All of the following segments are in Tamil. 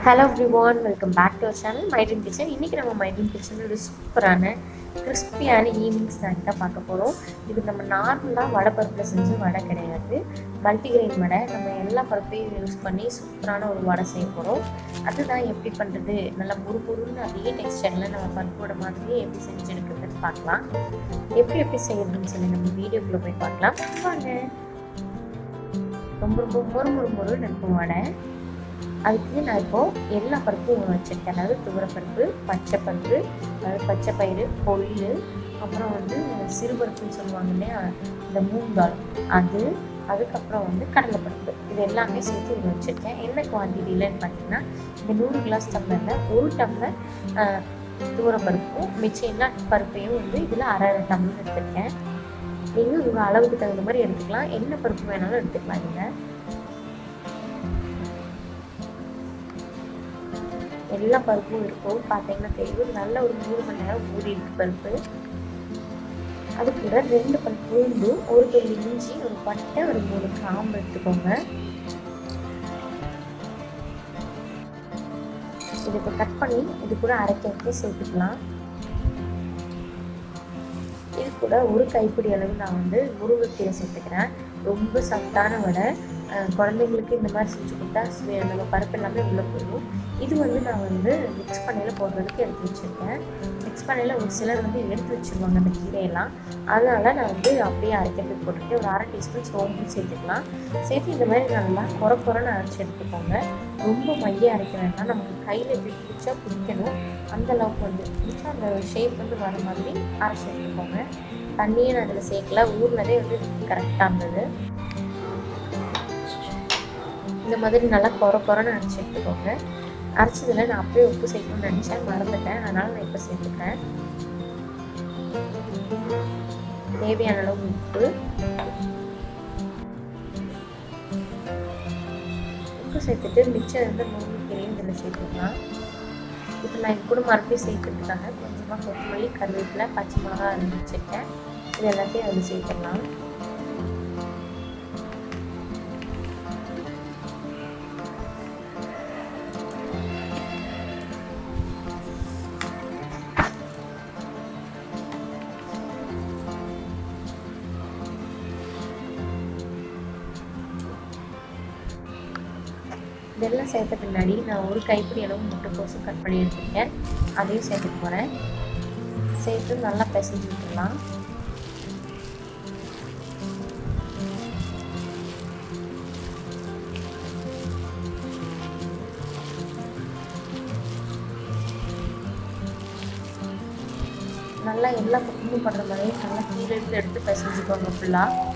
Hello everyone, welcome back to our channel My Dream Kitchen. இன்னைக்கு நம்ம My Dream Kitchen ஒரு சூப்பரான கிறிஸ்பியான ஈவினிங் ஸ்நாக் தான் பார்க்க போறோம். இது நம்ம நார்மலா வடை பருப்புல செஞ்ச வடை கிடையாது. மல்டிகிரெயின் வடை. நம்ம எல்லா பருப்பையும் யூஸ் பண்ணி சூப்பரான ஒரு வடை செய்ய போறோம். அதுதான் எப்படி பண்றது? நல்ல முறுமுறுன்னு அதே டெக்ஸ்சர்ல நம்ம பருப்போட மாதிரியே எப்படி செஞ்சு எடுக்கிறதுன்னு பார்க்கலாம். எப்படி செய்யறதுன்னு சொல்லி நம்ம வீடியோக்குள்ள போய் பார்க்கலாம். வாங்க. ரொம்ப மொறு இருக்கும் வடை. அதுக்கு நான் இப்போது எல்லா பருப்பும் ஊற வச்சுருக்கேன். அதாவது துவரப்பருப்பு, பச்சைப்பருப்பு, அதாவது பச்சை பயிறு, கொள்ளு, அப்புறம் சிறுபருப்புன்னு சொல்லுவாங்க இல்லையா, இந்த மூங்கால் அது, அதுக்கப்புறம் கடலைப்பருப்பு, இது எல்லாமே சேர்த்து ஊற வச்சுருக்கேன். என்ன குவான்டிட்டியிலன்னு பார்த்தீங்கன்னா, இந்த 100 கிளாஸ் டம்ளரில் 1 டம்ளர் துவரப்பருப்பும் மிச்சம் எல்லா பருப்பையும் இதில் அரை டம்ளர் எடுத்துருக்கேன். நீங்கள் உங்கள் அளவுக்கு தகுந்த மாதிரி எடுத்துக்கலாம். என்ன பருப்பு வேணாலும் எடுத்துக்கலாம். நீங்கள் எல்லா பருப்பும் இருக்கும். பார்த்தீங்கன்னா தெரியும், நல்ல ஒரு 3 மணி நேரம் ஊறி இருக்கு பருப்பு. அது கூட 2 பல் பூண்டு, ஒரு துளி இஞ்சி, ஒரு பட்டை, ஒரு 3 கிராம்பு எடுத்துக்கோங்க. இது இப்போ கட் பண்ணி இது கூட அரைக்க சேர்த்துக்கலாம். இது கூட ஒரு கைப்பிடி அளவு நான் முருங்கைக்கீரை சேர்த்துக்கிறேன். ரொம்ப சத்தான வடை. குழந்தைங்களுக்கு இந்த மாதிரி செஞ்சு கொடுத்தா நம்ம பருப்பு எல்லாமே உள்ளே போயிடும். இது நான் மிக்ஸ் பண்ணையில் போடுறதுக்கு எடுத்து வச்சுருக்கேன். மிக்ஸ் பண்ணையில் ஒரு சிலர் எடுத்து வச்சுருவாங்க அந்த கீரையெல்லாம். அதனால் நான் அப்படியே அரைக்கிறதுக்கு போட்டுருக்கேன். ஒரு 1/2 டீஸ்பூன் சோம்பு சேர்த்துக்கலாம். சேர்த்து இந்த மாதிரி நல்லா குறைன்னு அரைச்சி எடுத்துக்கோங்க. ரொம்ப மைய அரைக்க வேண்டாம். நமக்கு கையில் எப்படி பிடிச்சா பிடிக்கணும் அந்த அளவுக்கு பிடிச்சா அந்த ஷேப் வர மாதிரி அரைச்சி எடுத்துக்கோங்க. தண்ணியே நான் அதில் சேர்க்கல. ஊர்னதே கரெக்டாக இருந்தது. இந்த மாதிரி நல்லா குறைன்னு அரைச்சி எடுத்துக்கோங்க. அரைச்சதில் நான் அப்படியே உப்பு சேர்க்கணும்னு நினச்சேன், மறந்துட்டேன். அதனால் நான் இப்போ சேர்த்துக்கிறேன். தேவையான அளவு உப்பு சேர்த்துட்டு மிச்சம் முருங்கைக்கீரையும் இதில் சேர்த்துக்கலாம். இப்போ நான் இது கூட மறுபடியும் சேர்த்துட்டுருக்காங்க. கொஞ்சமாக கொத்தமல்லி, கருவேப்பிலை, பச்சை மிளகா வச்சுருக்கேன். இது எல்லாத்தையும் அதில் சேர்த்துக்கலாம். இதெல்லாம் சேர்த்த பின்னாடி நான் ஒரு கைப்பிடி அளவு முட்டைக்கோசு கட் பண்ணி எடுத்துருக்கேன். அதையும் சேர்த்துக்க போகிறேன். சேர்த்து நல்லா பிசைஞ்சு விட்டுடலாம். நல்லா எல்லா பக்கமும் படுற மாதிரி நல்லா கீழே எடுத்து பிசைஞ்சுக்கோங்க ஃபுல்லாக.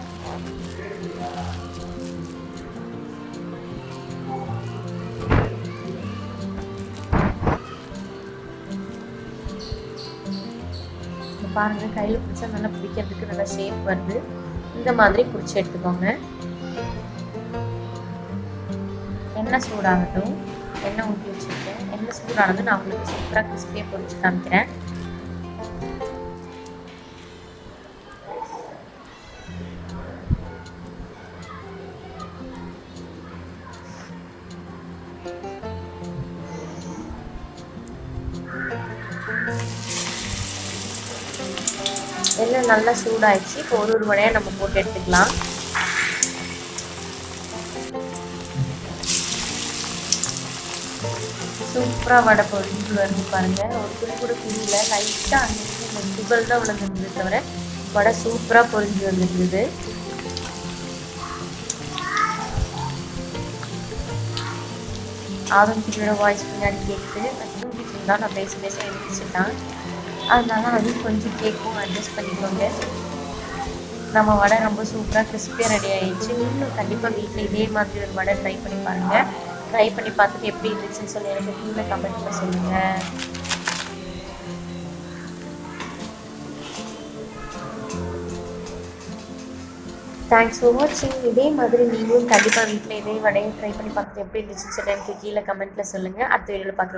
பாருங்கள், கையில் பிடிச்சா நல்லா பிடிக்கிறதுக்கு நல்லா ஷேப் வருது. இந்த மாதிரி பிடிச்சி எடுத்துக்கோங்க. எண்ணெய் சூடாகட்டும். எண்ணெய் ஊற்றி வச்சுருக்கேன். எண்ணெய் சூடானது நான் உங்களுக்கு சூப்பராக கிறிஸ்பியாக பொரிச்சு காமிக்கிறேன். எண்ணெய் நல்லா சூடாயிடுச்சு. இப்போ ஒரு வடையாக நம்ம போட்டு எடுத்துக்கலாம். சூப்பராக வடை பொரிஞ்சு வருது பாருங்கள். ஒரு துணி கூட புரியல. லைட்டாக அந்த துகள் தான் விழுந்துருந்தது தவிர வடை சூப்பராக பொரிஞ்சு வந்துருந்தது. ஆரம்பிச்சோட வாய்ஸ் பின்னாடி கேட்குது. தூங்கிட்டு தான் நான் பேச எழுந்திரிச்சுட்டான். அதனால கொஞ்சம் கேட்கும், அட்ஜஸ்ட் பண்ணிக்கோங்க. நம்ம வடை ரொம்ப சூப்பராக கிறிஸ்பியாக ரெடி ஆகிடுச்சு. நீங்களும் கண்டிப்பாக வீட்டில் இதே மாதிரி ஒரு வடை ட்ரை பண்ணி பாருங்கள். ட்ரை பண்ணி பார்த்துட்டு எப்படி இருந்துச்சுன்னு சொல்லி எனக்கு கீழே கமெண்ட்டில் சொல்லுங்கள். தேங்க்ஸ் ஃபார் வாட்சிங். இதே மாதிரி நீங்களும் கண்டிப்பாக வீட்டில் இதே வடையை ட்ரை பண்ணி பார்த்துட்டு எப்படி இருந்துச்சுன்னு சொல்லி எனக்கு கீழே கமெண்ட்டில் சொல்லுங்கள். அடுத்த வீடியோவில் பார்க்கலாம்.